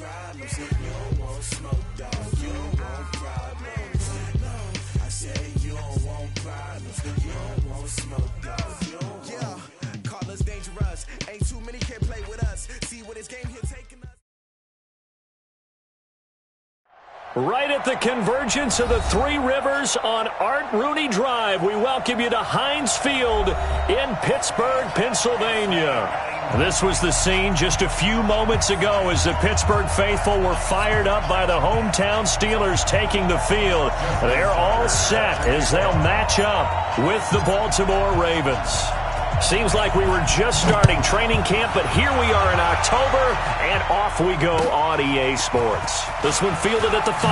problems. You don't want smoke, dog. You don't want problems. No, I said you don't want problems. You don't want smoke, dog. You don't want. Yeah, call us dangerous. Ain't too many can play with us. See what this game here taking us. Right at the convergence of the Three Rivers on Art Rooney Drive, we welcome you to Heinz Field in Pittsburgh, Pennsylvania. This was the scene just a few moments ago as the Pittsburgh faithful were fired up by the hometown Steelers taking the field. They're all set as they'll match up with the Baltimore Ravens. Seems like we were just starting training camp, but here we are in October, and off we go on EA Sports. This one fielded at the 5.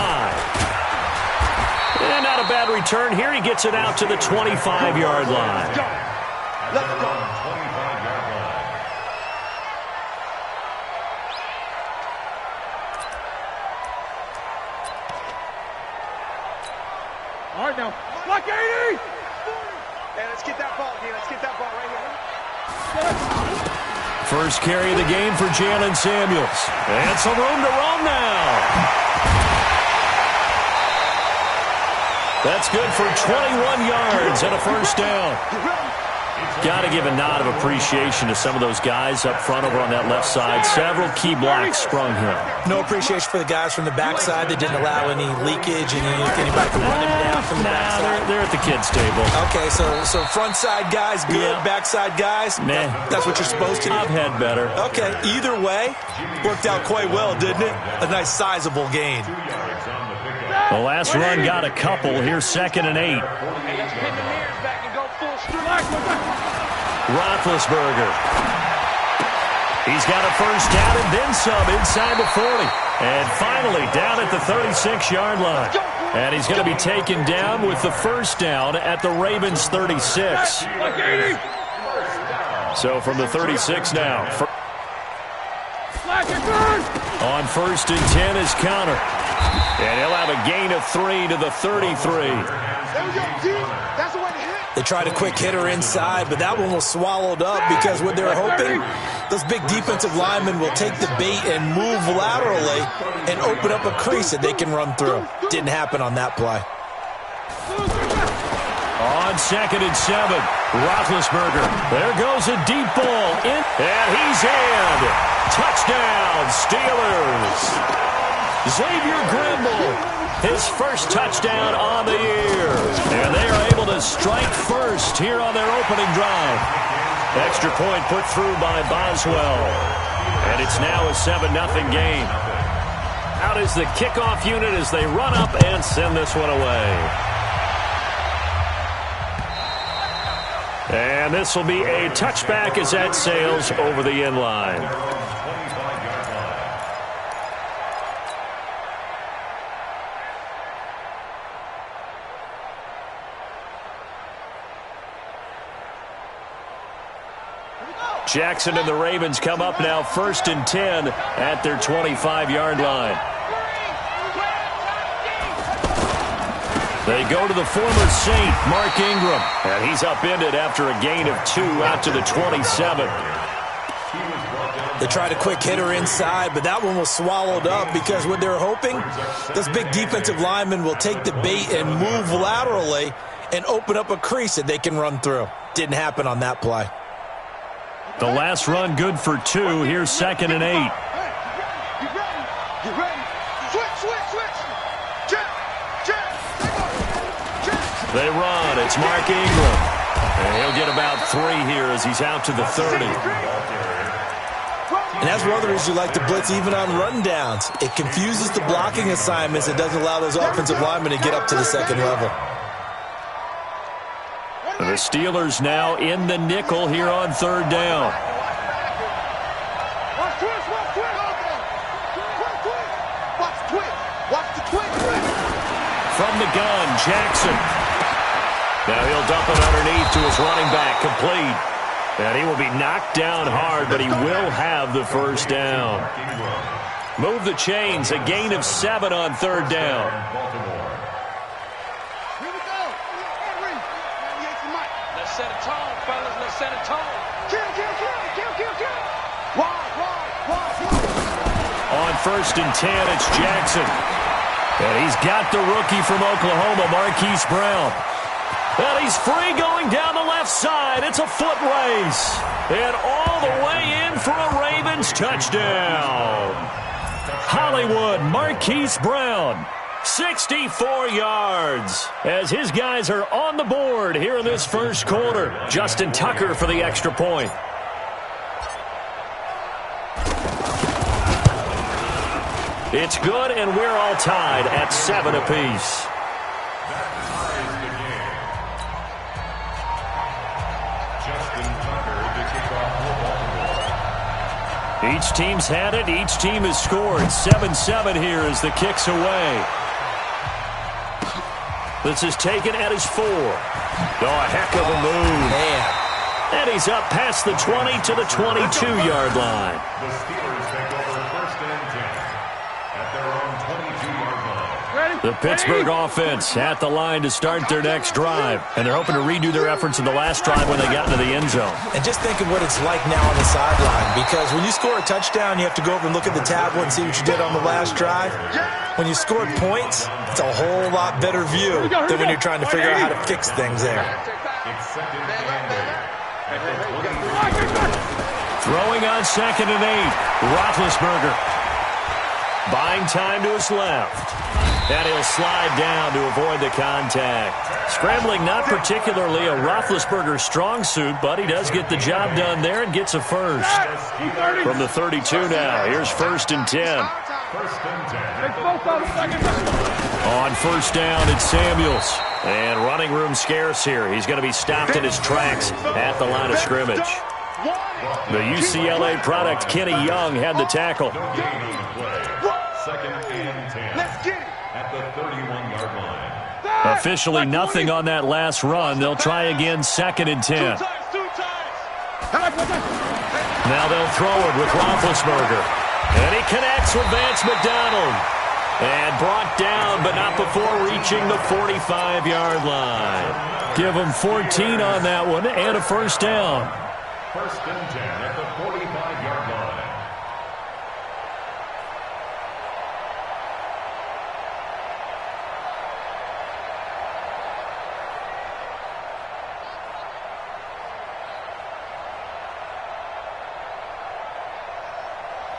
And not a bad return here. He gets it out to the 25-yard line. Let's go. 25-yard line. All right, now. Block 80! Hey, let's get that ball again. Let's get that ball right here. First carry of the game for Jalen Samuels. And some room to roam now. That's good for 21 yards and a first down. Got to give a nod of appreciation to some of those guys up front over on that left side. Several key blocks sprung here. No appreciation for the guys from the backside that didn't allow any leakage and anybody from running down from the backside. They're at the kids' table. Okay, so front side guys good, Yeah. backside guys, Nah. that's what you're supposed to do. I've had better. Okay, either way, worked out quite well, didn't it? A nice sizable gain. The last run got a couple. Here's 2nd and 8. Roethlisberger. He's got a first down and then some inside the 40. And finally down at the 36-yard line. And he's going to be taken down with the first down at the Ravens 36. So from the 36 now. On 1st and 10 is Counter. And he'll have a gain of 3 to the 33. They tried a quick hitter inside, but that one was swallowed up because what they're hoping, those big defensive linemen will take the bait and move laterally and open up a crease that they can run through. Didn't happen on that play. On 2nd and 7, Roethlisberger. There goes a deep ball. And he's in. Touchdown, Steelers. Xavier Grimble, his first touchdown on the year. And they are able to strike first here on their opening drive. Extra point put through by Boswell. And it's now a 7-0 game. Out is the kickoff unit as they run up and send this one away. And this will be a touchback as that sails over the end line. Jackson and the Ravens come up now 1st and 10 at their 25-yard line. They go to the former Saint, Mark Ingram. And he's upended after a gain of 2 out to the 27. They tried a quick hitter inside, but that one was swallowed up because what they're hoping, those big defensive linemen will take the bait and move laterally and open up a crease that they can run through. Didn't happen on that play. The last run good for 2. Here's 2nd and 8. They run. It's Mark Ingram. And he'll get about 3 here as he's out to the 30. And that's one of the reasons you like to blitz even on run downs. It confuses the blocking assignments. It doesn't allow those offensive linemen to get up to the second level. The Steelers now in the nickel here on 3rd down. From the gun, Jackson. Now he'll dump it underneath to his running back, complete. And he will be knocked down hard, but he will have the first down. Move the chains, a gain of 7 on 3rd down. Set a tone, fellas. Let's set a tone. Kill. On first and 10. It's Jackson. And he's got the rookie from Oklahoma, Marquise Brown. And he's free going down the left side. It's a foot race. And all the way in for a Ravens touchdown. Hollywood, Marquise Brown, 64 yards. As his guys are on the board here in this first quarter. Justin Tucker for the extra point. It's good, and we're all tied at 7 apiece. Each team's had it. Each team has scored. 7-7 here as the kick's away. This is taken at his 4. Oh, a heck of a move. Man. And he's up past the 20 to the 22-yard line. The Sqeelers take over first and 10 at their own 22-yard line. The Pittsburgh offense at the line to start their next drive. And they're hoping to redo their efforts in the last drive when they got into the end zone. And just think of what it's like now on the sideline, because when you score a touchdown, you have to go over and look at the tablet and see what you did on the last drive. When you scored points, it's a whole lot better view than when you're trying to figure out how to fix things there. It's second and 8 at the 23. Throwing on 2nd and 8. Roethlisberger. Buying time to his left. And he'll slide down to avoid the contact. Scrambling not particularly a Roethlisberger strong suit, but he does get the job done there and gets a first. From the 32 now, here's 1st and 10. First and 10. On first down, it's Samuels. And running room scarce here. He's going to be stopped in his tracks at the line of scrimmage. The UCLA product, Kenny Young, had the tackle. Second and 10. Let's get it. At the 31-yard line. Officially nothing on that last run. They'll try again, 2nd and 10. Now they'll throw it with Roethlisberger. And he connects with Vance McDonald. And brought down, but not before reaching the 45-yard line. Give him 14 on that one and a first down. First and 10 at the 45-yard line.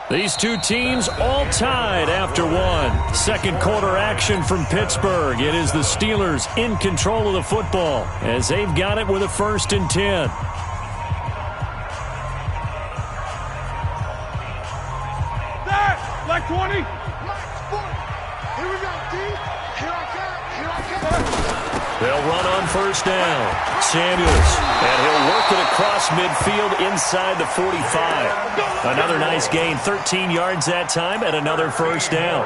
These two teams all tied after one. Second quarter action from Pittsburgh. It is the Steelers in control of the football as they've got it with a 1st and 10. Like 20. Here we go, D. Here I come. They'll run on first down. Samuels. And he'll work it across midfield inside the 45. Another nice gain. 13 yards that time and another first down.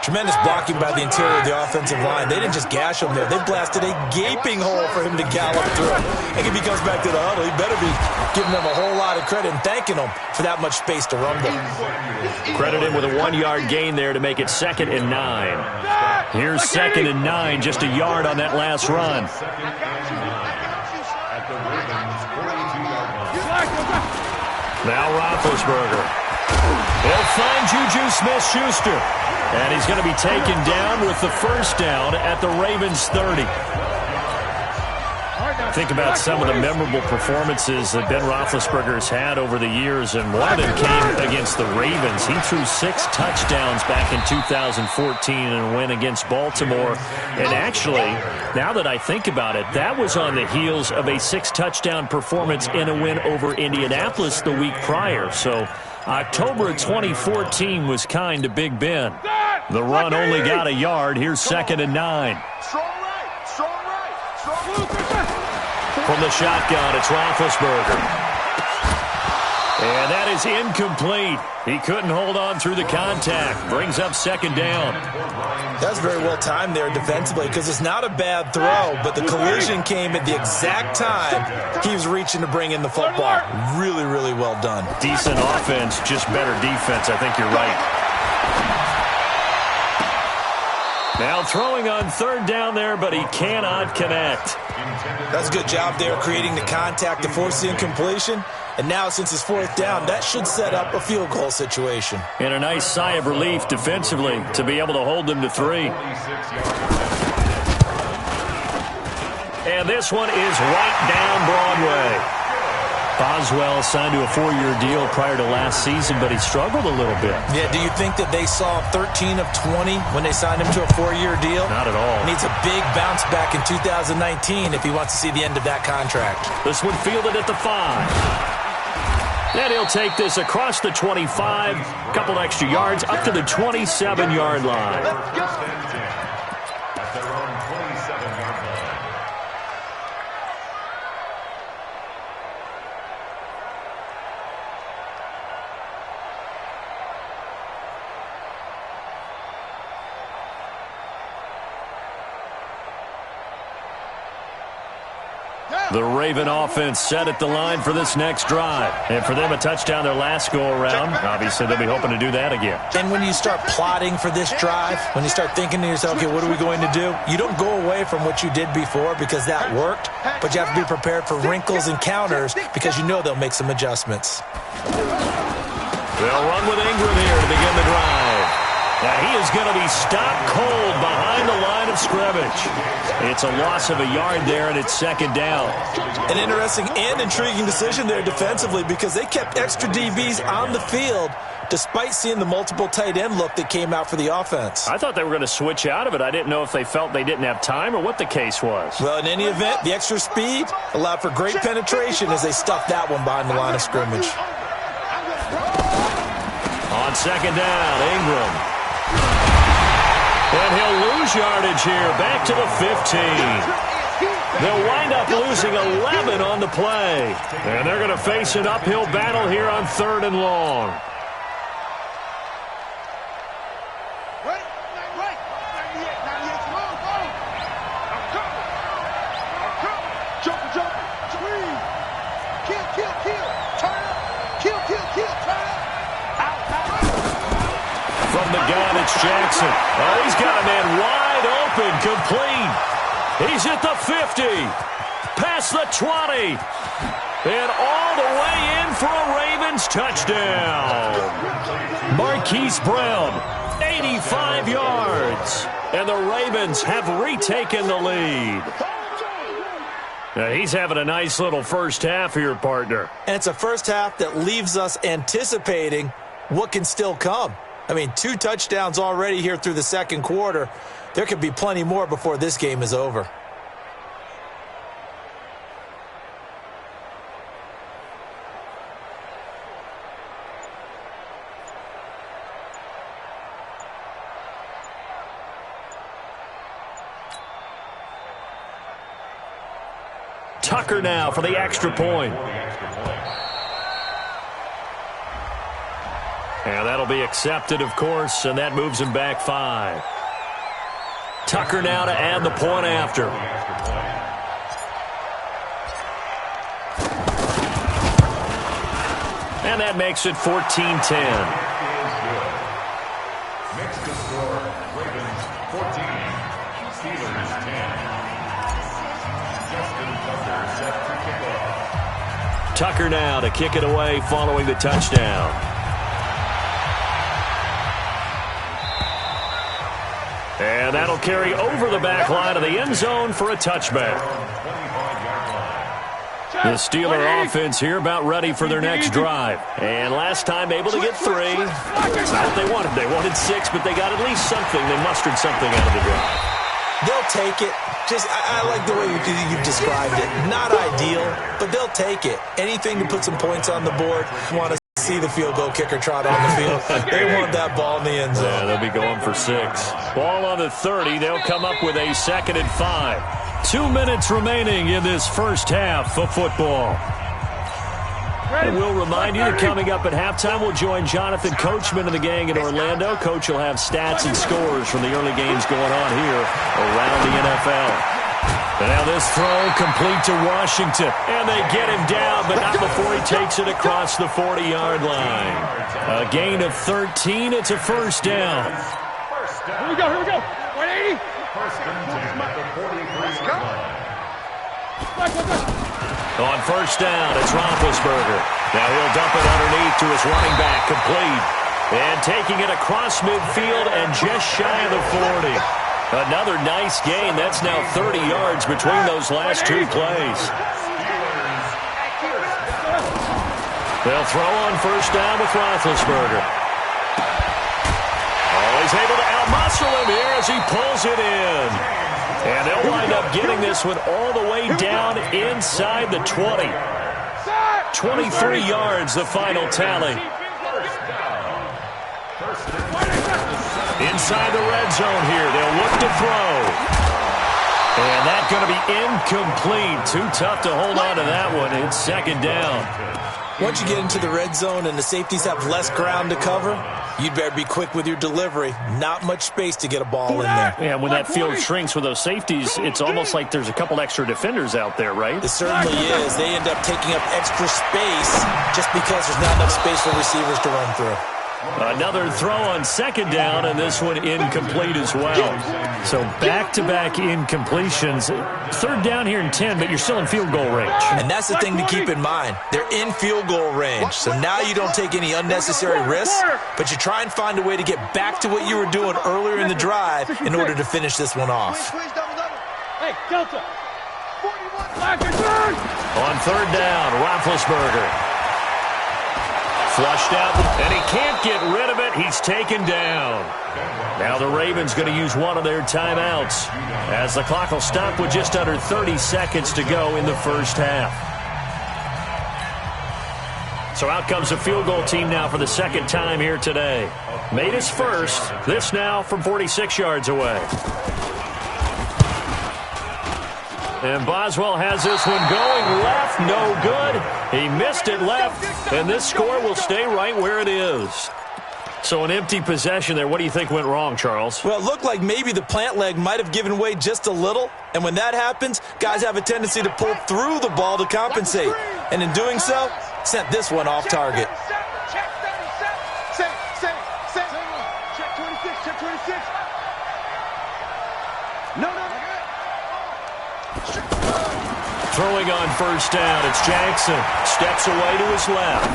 Tremendous blocking by the interior of the offensive line. They didn't just gash him there. They blasted a gaping hole for him to gallop through. And if he comes back to the huddle, he better be giving them a whole lot of credit and thanking them for that much space to rumble. Credit him with a 1-yard gain there to make it 2nd and 9. Here's 2nd and 9, just a yard on that last run. At the Ravens' 42-yard line. Now Roethlisberger. He'll find Juju Smith-Schuster. And he's going to be taken down with the first down at the Ravens' 30. Think about some of the memorable performances that Ben Roethlisberger's had over the years, and one of them came against the Ravens. He threw 6 touchdowns back in 2014 in a win against Baltimore. And actually, now that I think about it, that was on the heels of a 6-touchdown performance in a win over Indianapolis the week prior. So October of 2014 was kind to Big Ben. The run only got a yard. Here's 2nd and 9. Strong right. Strong right. Strong. From the shotgun, it's Roethlisberger. And that is incomplete. He couldn't hold on through the contact. Brings up 2nd down. That's very well timed there defensively, because it's not a bad throw, but the collision came at the exact time he was reaching to bring in the football. Really, really well done. Decent offense, just better defense. I think you're right. Now throwing on 3rd down there, but he cannot connect. That's a good job there creating the contact to force the incompletion. And now, since it's 4th down, that should set up a field goal situation. And a nice sigh of relief defensively to be able to hold them to 3. And this one is right down Broadway. Boswell signed to a 4-year deal prior to last season, but he struggled a little bit. Yeah, do you think that they saw 13 of 20 when they signed him to a 4-year deal? Not at all. Needs a big bounce back in 2019 if he wants to see the end of that contract. This one fielded at the 5. And he'll take this across the 25, couple extra yards, up to the 27-yard line. At their own 27-yard line. The Raven offense set at the line for this next drive. And for them, a touchdown their last go-around. Obviously, they'll be hoping to do that again. And when you start plotting for this drive, when you start thinking to yourself, okay, what are we going to do? You don't go away from what you did before because that worked, but you have to be prepared for wrinkles and counters because you know they'll make some adjustments. They'll run with Ingram here to begin the drive. Now he is going to be stopped cold behind the line of scrimmage. It's a loss of a yard there, and it's 2nd down. An interesting and intriguing decision there defensively because they kept extra DBs on the field despite seeing the multiple tight end look that came out for the offense. I thought they were going to switch out of it. I didn't know if they felt they didn't have time or what the case was. Well, in any event, the extra speed allowed for great penetration as they stuffed that one behind the line of scrimmage. On 2nd down, Ingram. And he'll lose yardage here, back to the 15. They'll wind up losing 11 on the play. And they're going to face an uphill battle here on 3rd and long. From the gun, it's Jackson. Oh, he's got a man wide open, complete. He's at the 50, past the 20, and all the way in for a Ravens touchdown. Marquise Brown, 85 yards, and the Ravens have retaken the lead. Now, he's having a nice little first half here, partner. And it's a first half that leaves us anticipating what can still come. I mean, 2 touchdowns already here through the 2nd quarter. There could be plenty more before this game is over. Tucker now for the extra point. And that'll be accepted, of course, and that moves him back 5. Tucker now to add the point after. And that makes it 14-10. Next to score, Ravens 14, Sqeelers 10. Justin Tucker set to kick off. Tucker now to kick it away following the touchdown. And that'll carry over the back line of the end zone for a touchback. The Steeler offense here about ready for their next drive. And last time able to get 3. That's not what they wanted. They wanted 6, but they got at least something. They mustered something out of the drive. They'll take it. I like the way you've described it. Not ideal, but they'll take it. Anything to put some points on the board. Want to see the field goal kicker trot on the field. They want that ball in the end zone. Yeah, they'll be going for 6. Ball on the 30. They'll come up with a 2nd and 5. 2 minutes remaining in this first half of football. And we'll remind you that coming up at halftime, we'll join Jonathan Coachman and the gang in Orlando. Coach will have stats and scores from the early games going on here around the NFL. And now this throw complete to Washington. And they get him down, but not before he takes it across the 40-yard line. A gain of 13. It's a first down. Here we go. 180. First and 10 at the 43-yard line. On first down, it's Roethlisberger. Now he'll dump it underneath to his running back, complete. And taking it across midfield and just shy of the 40. Another nice gain. That's now 30 yards between those last two plays. They'll throw on first down with Roethlisberger. Oh, he's able to outmuscle him here as he pulls it in. And they'll wind up getting this one all the way down inside the 20. 23 yards, the final tally. Inside the red zone here. They'll look to throw. And that's going to be incomplete. Too tough to hold on to that one. It's second down. Once you get into the red zone and the safeties have less ground to cover, you'd better be quick with your delivery. Not much space to get a ball in there. Yeah, when that field shrinks with those safeties, it's almost like there's a couple extra defenders out there, right? It certainly is. They end up taking up extra space just because there's not enough space for receivers to run through. Another throw on second down, and this one incomplete as well. So back-to-back incompletions. Third down here in 10, but you're still in field goal range. And that's the thing to keep in mind. They're in field goal range. So now you don't take any unnecessary risks, but you try and find a way to get back to what you were doing earlier in the drive in order to finish this one off. Hey, Delta. On third down, Roethlisberger. Flushed out, and he can't get rid of it. He's taken down. Now the Ravens going to use one of their timeouts as the clock will stop with just under 30 seconds to go in the first half. So out comes the field goal team now for the second time here today. Made his first. This now from 46 yards away. And Boswell has this one going left, no good. He missed it left, and this score will stay right where it is. So an empty possession there. What do you think went wrong, Charles? Well, it looked like maybe the plant leg might have given way just a little, and when that happens, guys have a tendency to pull through the ball to compensate. And in doing so, sent this one off target. Check 26, check 26. No. Throwing on first down, it's Jackson. Steps away to his left.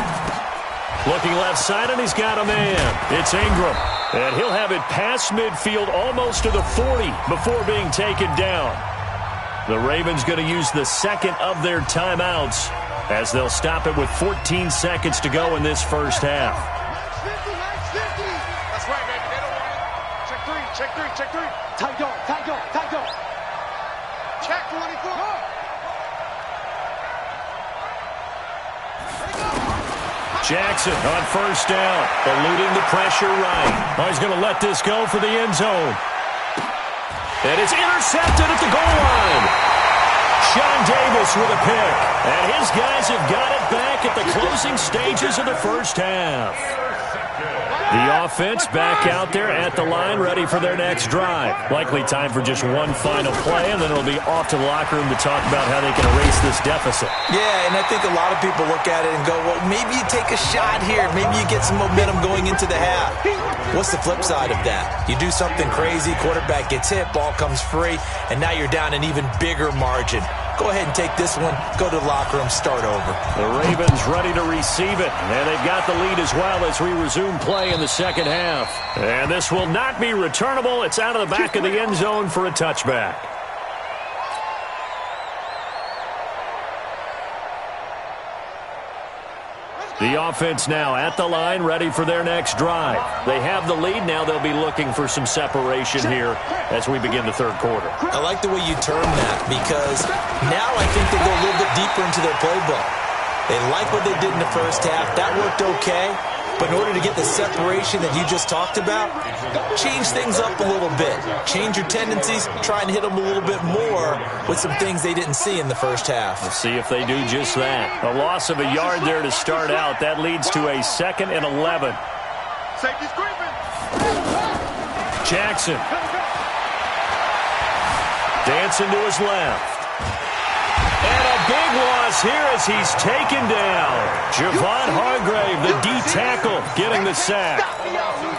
Looking left side, and he's got a man. It's Ingram. And he'll have it past midfield almost to the 40 before being taken down. The Ravens going to use the second of their timeouts as they'll stop it with 14 seconds to go in this first half. That's right, baby. They don't want it. Check three. Tight dog. Check 24. Jackson on first down, eluding the pressure right. Oh, he's going to let this go for the end zone. And it's intercepted at the goal line. Sean Davis with a pick. And his guys have got it back at the closing stages of the first half. The offense back out there at the line, ready for their next drive. Likely time for just one final play, and then it'll be off to the locker room to talk about how they can erase this deficit. Yeah, and I think a lot of people look at it and go, well, maybe you take a shot here. Maybe you get some momentum going into the half. What's the flip side of that? You do something crazy, quarterback gets hit, ball comes free, and now you're down an even bigger margin. Go ahead and take this one, go to the locker room, start over. The Ravens ready to receive it, and they've got the lead as well as we resume play in the second half. And this will not be returnable. It's out of the back of the end zone for a touchback. The offense now at the line, ready for their next drive. They have the lead. Now they'll be looking for some separation here as we begin the third quarter. I like the way you term that because now I think they go a little bit deeper into their playbook. They like what they did in the first half. That worked okay. But in order to get the separation that you just talked about, change things up a little bit. Change your tendencies, try and hit them a little bit more with some things they didn't see in the first half. We'll see if they do just that. A loss of a yard there to start out. That leads to a 2nd and 11. Safety's creeping. Jackson. Dancing to his left. And a big loss here as he's taken down. Javon Hargrave, the D tackle, getting the sack.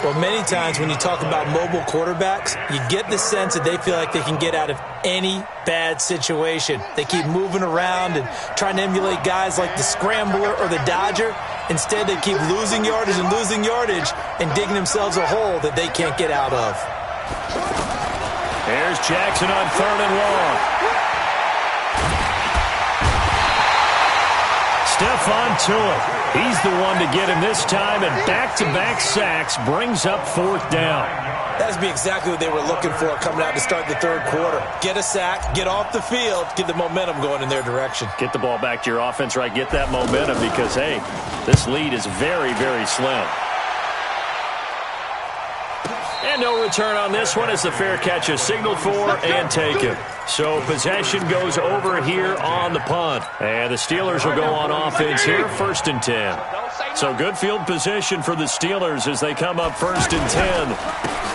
Well, many times when you talk about mobile quarterbacks, you get the sense that they feel like they can get out of any bad situation. They keep moving around and trying to emulate guys like the Scrambler or the Dodger. Instead, they keep losing yardage and digging themselves a hole that they can't get out of. There's Jackson on 3rd and long. Stephon Tuitt. He's the one to get him this time, and back-to-back sacks brings up 4th down. That'd be exactly what they were looking for coming out to start the 3rd quarter. Get a sack, get off the field, get the momentum going in their direction. Get the ball back to your offense, right? Get that momentum because, hey, this lead is very, very slim. And no return on this one as the fair catch is signaled for and taken. So possession goes over here on the punt. And the Steelers will go on offense here, 1st and 10. So good field position for the Steelers as they come up 1st and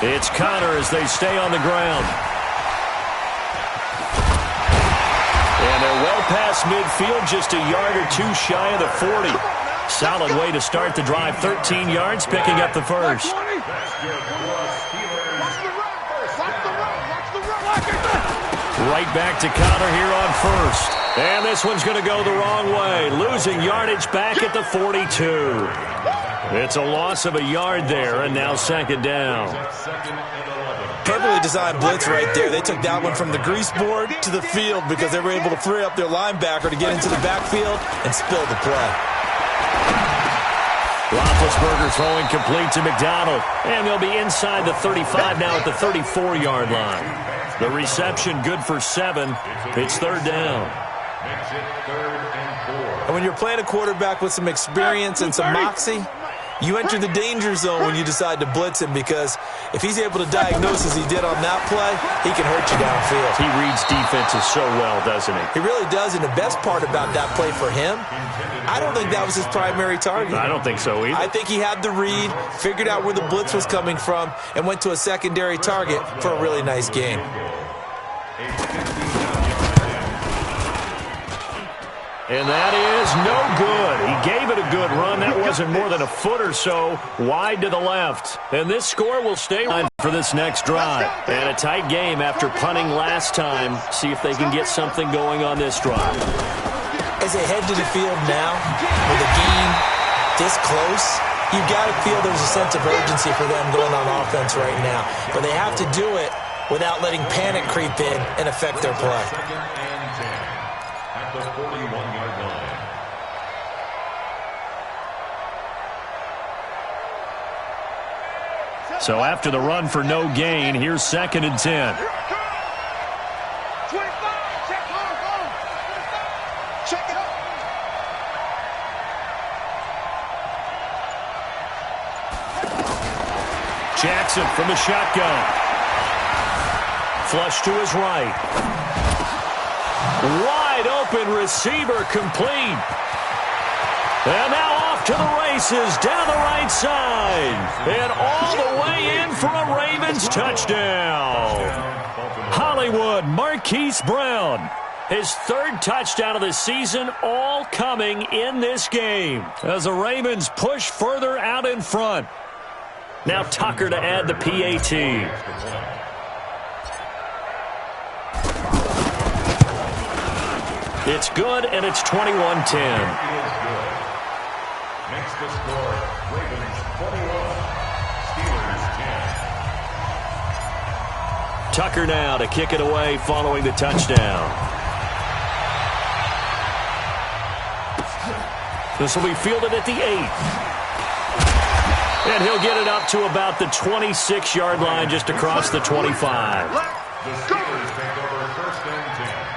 10. It's Connor as they stay on the ground. And they're well past midfield, just a yard or two shy of the 40. Solid way to start the drive, 13 yards, picking up the first. Right back to Connor here on 1st. And this one's going to go the wrong way. Losing yardage back at the 42. It's a loss of a yard there, and now 2nd down. Perfectly designed blitz right there. They took that one from the grease board to the field because they were able to free up their linebacker to get into the backfield and spill the play. Roethlisberger throwing complete to McDonald. And they'll be inside the 35 now at the 34-yard line. The reception good for 7. It's 3rd down. And when you're playing a quarterback with some experience and some moxie, you enter the danger zone when you decide to blitz him because if he's able to diagnose as he did on that play, he can hurt you downfield. He reads defenses so well, doesn't he? He really does, and the best part about that play for him, I don't think that was his primary target. I don't think so either. I think he had the read, figured out where the blitz was coming from, and went to a secondary target for a really nice game. And that is no good. He gave it a good run. That wasn't more than a foot or so wide to the left. And this score will stay on for this next drive. And a tight game after punting last time. See if they can get something going on this drive. As they head to the field now, with the game this close, you've got to feel there's a sense of urgency for them going on offense right now. But they have to do it without letting panic creep in and affect their play. At the 41-yard line. So after the run for no gain, here's 2nd and 10. Jackson from the shotgun. Flush to his right. Wide open receiver complete. And now off to the races down the right side. And all the way in for a Ravens touchdown. Hollywood Marquise Brown. His 3rd touchdown of the season, all coming in this game. As the Ravens push further out in front. Now Tucker to add the PAT. It's good, and it's 21-10. Makes the score Ravens 21, Steelers 10. Tucker now to kick it away following the touchdown. This will be fielded at the 8. And he'll get it up to about the 26-yard line just across the 25. The Steelers take over 1st and 10.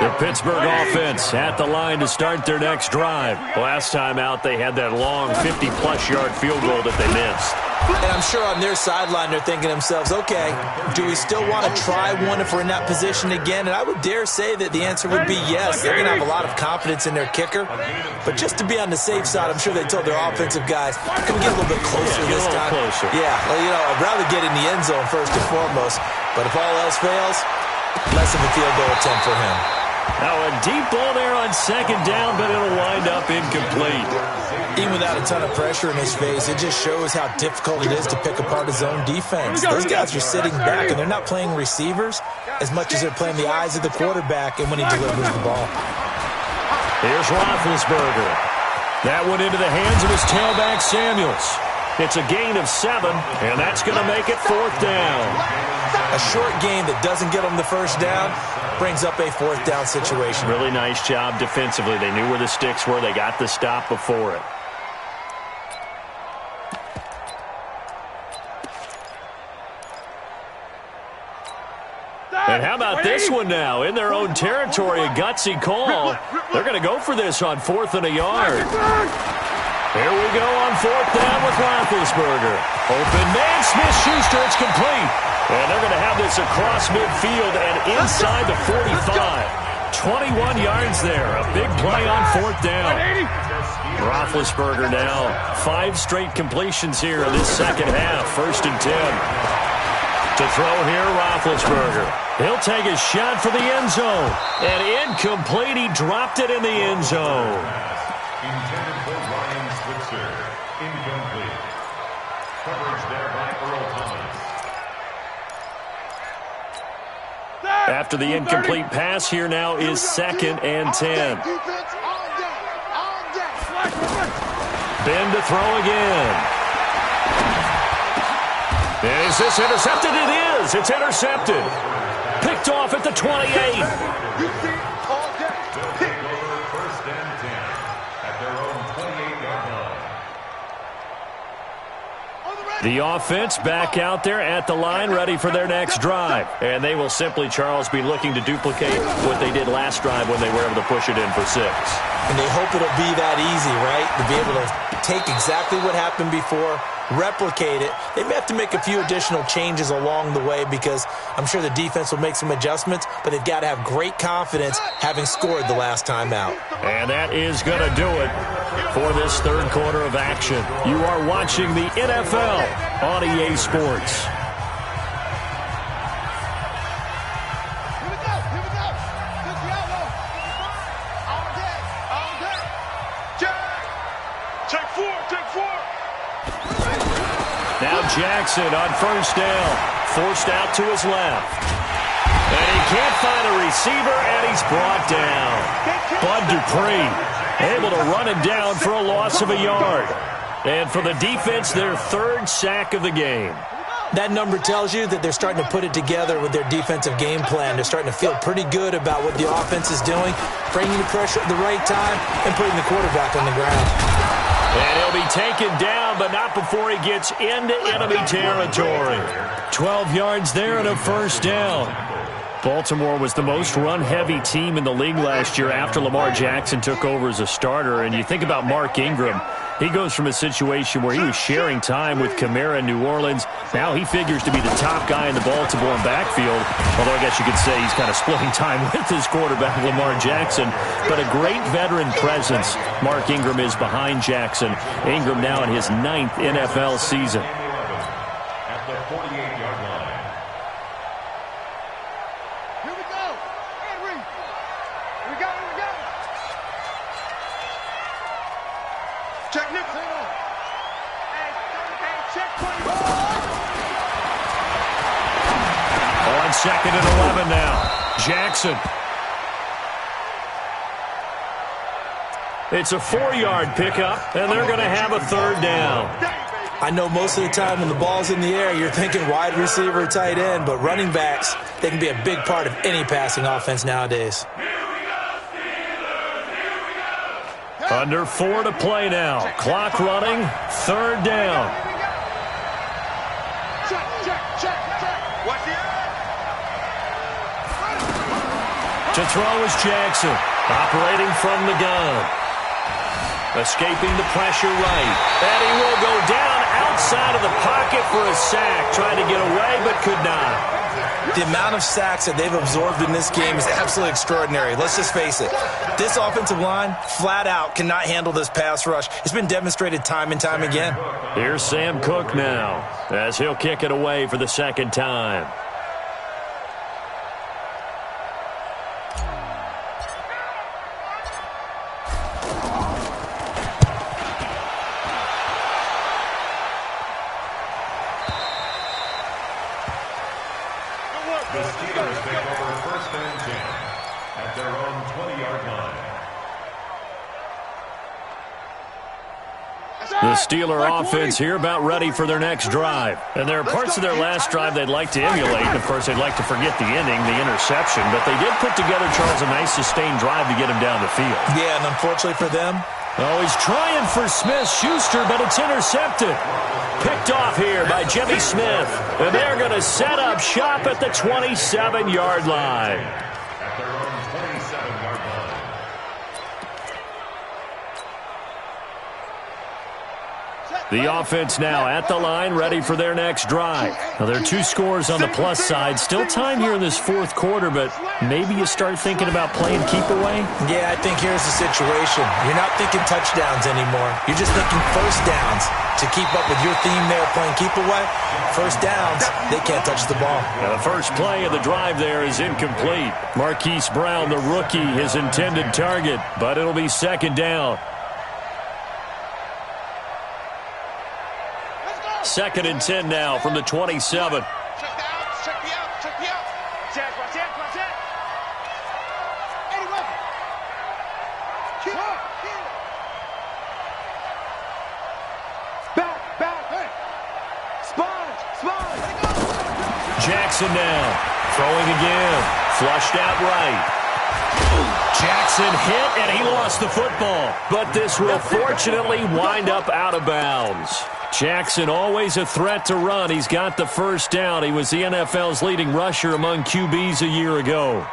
The Pittsburgh offense at the line to start their next drive. Last time out, they had that long 50-plus yard field goal that they missed. And I'm sure on their sideline they're thinking to themselves, okay, do we still want to try one if we're in that position again? And I would dare say that the answer would be yes. They're going to have a lot of confidence in their kicker. But just to be on the safe side, I'm sure they told their offensive guys, can we get a little bit closer this time? Closer. Yeah, well, you know, I'd rather get in the end zone first and foremost. But if all else fails, less of a field goal attempt for him. Now a deep ball there on second down, but it'll wind up incomplete. Even without a ton of pressure in his face, it just shows how difficult it is to pick apart his own defense. Those guys are sitting back, and they're not playing receivers as much as they're playing the eyes of the quarterback and when he delivers the ball. Here's Roethlisberger. That one into the hands of his tailback, Samuels. It's a gain of 7, and that's going to make it 4th down. A short gain that doesn't get them the first down brings up a 4th down situation. Really nice job defensively. They knew where the sticks were. They got the stop before it. And how about this one now? In their own territory, a gutsy call. They're going to go for this on 4th and a yard. Here we go on 4th down with Roethlisberger. Open man, Smith-Schuster, it's complete. And they're going to have this across midfield and inside the 45. 21 yards there. A big play on 4th down. Roethlisberger now 5 straight completions here in this second half. 1st and 10. To throw here, Roethlisberger. He'll take a shot for the end zone. And incomplete. He dropped it in the end zone. Intended for Ryan Switzer. Incomplete. Coverage there by Earl Thomas. After the incomplete pass, here now is 2nd and 10. Ben to throw again. Is this intercepted? It is. It's intercepted. Picked off at the 28. First and 10 at their own 28-yard line. The offense back out there at the line, ready for their next drive. And they will simply, Charles, be looking to duplicate what they did last drive when they were able to push it in for 6. And they hope it'll be that easy, right? To be able to take exactly what happened before, replicate it. They may have to make a few additional changes along the way because I'm sure the defense will make some adjustments, but they've got to have great confidence having scored the last time out. And that is going to do it for this 3rd quarter of action. You are watching the NFL on EA Sports. Now Jackson on 1st down, forced out to his left. And he can't find a receiver, and he's brought down. Bud Dupree able to run him down for a loss of a yard. And for the defense, their 3rd sack of the game. That number tells you that they're starting to put it together with their defensive game plan. They're starting to feel pretty good about what the offense is doing, bringing the pressure at the right time, and putting the quarterback on the ground. And he'll be taken down, but not before he gets into enemy territory. 12 yards there and a 1st down. Baltimore was the most run-heavy team in the league last year after Lamar Jackson took over as a starter. And you think about Mark Ingram. He goes from a situation where he was sharing time with Kamara in New Orleans. Now he figures to be the top guy in the Baltimore backfield. Although I guess you could say he's kind of splitting time with his quarterback, Lamar Jackson. But a great veteran presence. Mark Ingram is behind Jackson. Ingram now in his 9th NFL season. At the 48-yard line. Here we go. Henry. Here we go. Check Nichols. Hey, check 24. On 2nd and 11 now. Jackson. It's a 4-yard pickup, and they're going to have a 3rd down. I know most of the time when the ball's in the air, you're thinking wide receiver, tight end, but running backs, they can be a big part of any passing offense nowadays. Under 4 to play now. Clock running, 3rd down. Check. Watch the eye. To throw is Jackson, operating from the gun. Escaping the pressure right. And he will go down outside of the pocket for a sack. Tried to get away, but could not. The amount of sacks that they've absorbed in this game is absolutely extraordinary. Let's just face it. This offensive line, flat out, cannot handle this pass rush. It's been demonstrated time and time again. Here's Sam Cook now, as he'll kick it away for the 2nd time. The Sqeelers take over first and 10 at their own 20-yard line. The Steeler offense here about ready for their next drive. And there are parts of their last drive they'd like to emulate. Of course, they'd like to forget the ending, the interception. But they did put together, Charles, a nice sustained drive to get him down the field. Yeah, and unfortunately for them. Oh, he's trying for Smith-Schuster, but it's intercepted. Picked off here by Jimmy Smith. And they're going to set up shop at the 27-yard line. At their own 27-yard line. The offense now at the line, ready for their next drive. Now, there are 2 scores on the plus side. Still time here in this fourth quarter, but maybe you start thinking about playing keep away? Yeah, I think here's the situation. You're not thinking touchdowns anymore. You're just thinking first downs. To keep up with your theme there, playing keep away, first downs, they can't touch the ball. Now, the first play of the drive there is incomplete. Marquise Brown, the rookie, his intended target, but it'll be second down. Second and 10 now from the 27. Check the outs, check the outs, check the outs. Jazz, watch it, watch it. Eddie Weber. Keep up. Back, hey. Sponge. Jackson now, throwing again, flushed out right. Jackson hit, and he lost the football. But this will fortunately wind up out of bounds. Jackson always a threat to run. He's got the first down. He was the NFL's leading rusher among QBs a year ago.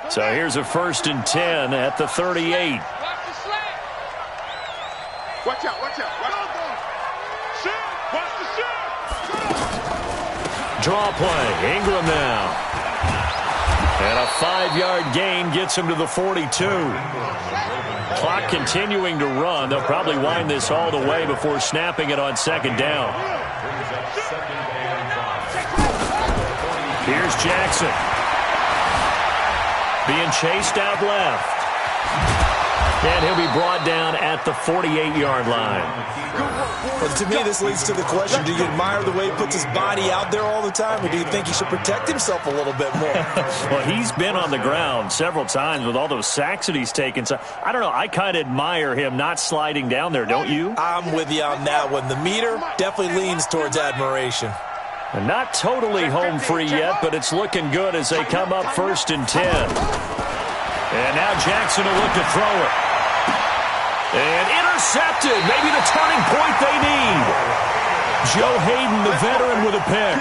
So here's a first and 10 at the 38. Watch the slant. Watch out. Shoot. Watch the shoot. Draw play. Ingram now. And a 5-yard gain gets him to the 42. Clock continuing to run. They'll probably wind this all the way before snapping it on second down. Here's Jackson. Being chased out left. And he'll be brought down at the 48-yard line. Well, to me, this leads to the question, do you admire the way he puts his body out there all the time, or do you think he should protect himself a little bit more? Well, he's been on the ground several times with all those sacks that he's taken. So, I don't know. I kind of admire him not sliding down there, don't you? I'm with you on that one. The meter definitely leans towards admiration. And not totally home free yet, but it's looking good as they come up first and 10. And now Jackson will look to throw it. And intercepted. Maybe the turning point they need. Joe Hayden, the veteran, with a pick.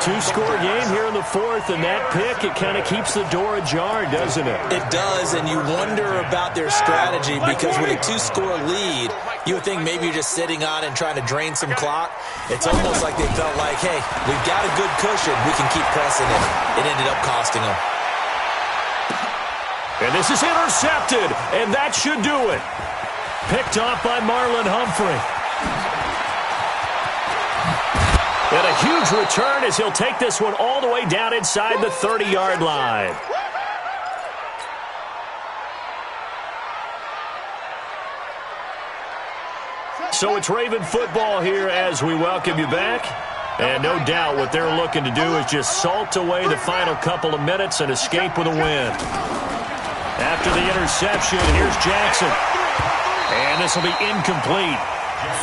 2-score game here in the fourth, and that pick, it kind of keeps the door ajar, doesn't it? It does, and you wonder about their strategy because with a 2-score lead, you would think maybe you're just sitting on and trying to drain some clock. It's almost like they felt like, hey, we've got a good cushion. We can keep pressing it. It ended up costing them. And this is intercepted, and that should do it. Picked off by Marlon Humphrey. And a huge return as he'll take this one all the way down inside the 30-yard line. So it's Raven football here as we welcome you back. And no doubt what they're looking to do is just salt away the final couple of minutes and escape with a win. After the interception, here's Jackson. And this will be incomplete.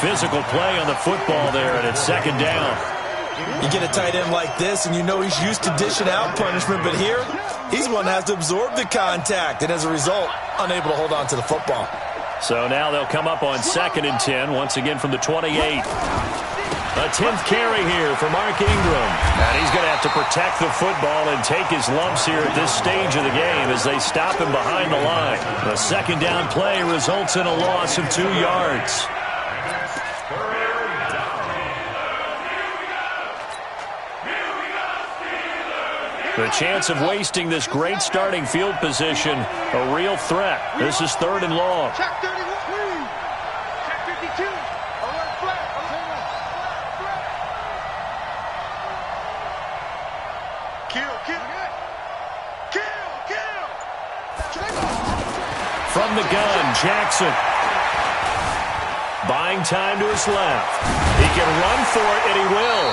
Physical play on the football there, and it's second down. You get a tight end like this, and you know he's used to dishing out punishment, but here, he's one that has to absorb the contact, and as a result, unable to hold on to the football. So now they'll come up on second and 10, once again from the 28. A 10th carry here for Mark Ingram. And he's going to have to protect the football and take his lumps here at this stage of the game as they stop him behind the line. The second down play results in a loss of 2 yards. The chance of wasting this great starting field position, a real threat. This is 3rd and long. Check 31. Check 52. Alert flat. Kill. from the gun, Jackson. Buying time to his left. He can run for it, and he will.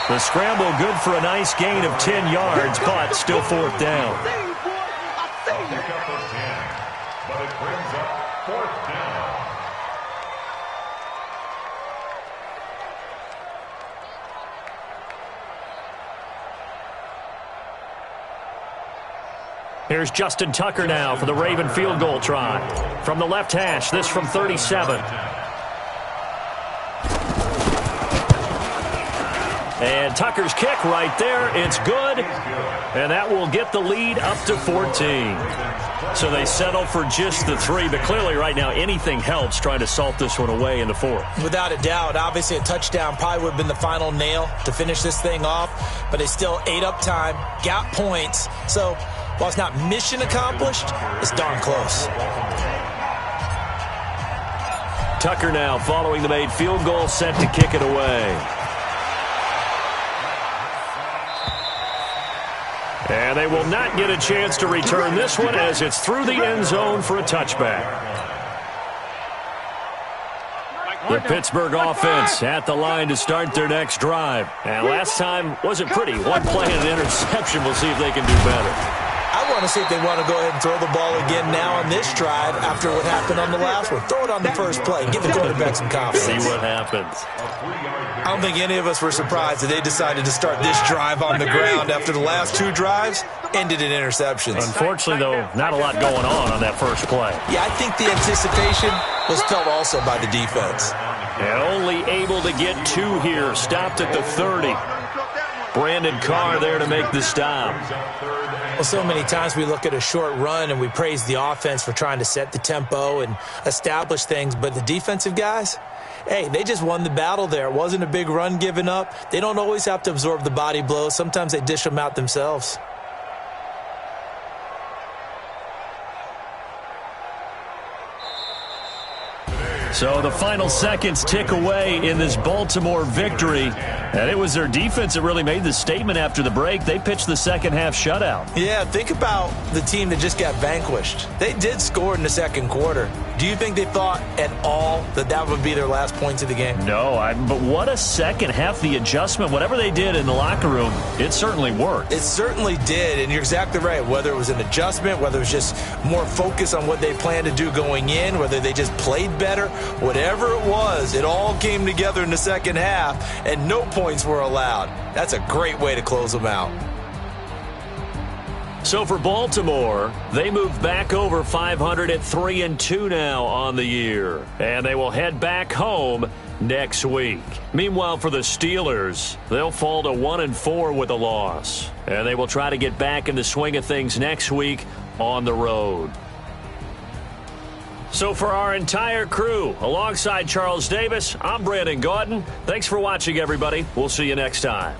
The scramble good for a nice gain of 10 yards, but still fourth down. A pickup of 10, but it brings up fourth down. Here's Justin Tucker now for the Raven field goal try. From the left hash, this from 37. And Tucker's kick right there. It's good. And that will get the lead up to 14. So they settle for just the 3. But clearly right now anything helps trying to salt this one away in the 4th. Without a doubt. Obviously a touchdown probably would have been the final nail to finish this thing off. But they still ate up time, got points. So while it's not mission accomplished, it's darn close. Tucker now following the made field goal, set to kick it away. And they will not get a chance to return this one as it's through the end zone for a touchback. The Pittsburgh offense at the line to start their next drive. And last time wasn't pretty. One play and an interception. We'll see if they can do better. I want to see if they want to go ahead and throw the ball again now on this drive after what happened on the last one. Throw it on the first play. Give the quarterback some confidence. See what happens. I don't think any of us were surprised that they decided to start this drive on the ground after the last 2 drives ended in interceptions. Unfortunately, though, not a lot going on that first play. Yeah, I think the anticipation was felt also by the defense. And only able to get 2 here. Stopped at the 30. Brandon Carr there to make the stop. Well, so many times we look at a short run and we praise the offense for trying to set the tempo and establish things, but the defensive guys, hey, they just won the battle there. It wasn't a big run given up. They don't always have to absorb the body blows. Sometimes they dish them out themselves. So the final seconds tick away in this Baltimore victory. And it was their defense that really made the statement after the break. They pitched the second half shutout. Yeah, think about the team that just got vanquished. They did score in the second quarter. Do you think they thought at all that that would be their last points of the game? No, but what a second half. The adjustment, whatever they did in the locker room, it certainly worked. It certainly did, and you're exactly right. Whether it was an adjustment, whether it was just more focus on what they planned to do going in, whether they just played better, whatever it was, it all came together in the second half, and no points were allowed. That's a great way to close them out. So for Baltimore, they move back over 500 at 3-2 now on the year. And they will head back home next week. Meanwhile, for the Steelers, they'll fall to 1-4 with a loss. And they will try to get back in the swing of things next week on the road. So for our entire crew, alongside Charles Davis, I'm Brandon Gaudin. Thanks for watching, everybody. We'll see you next time.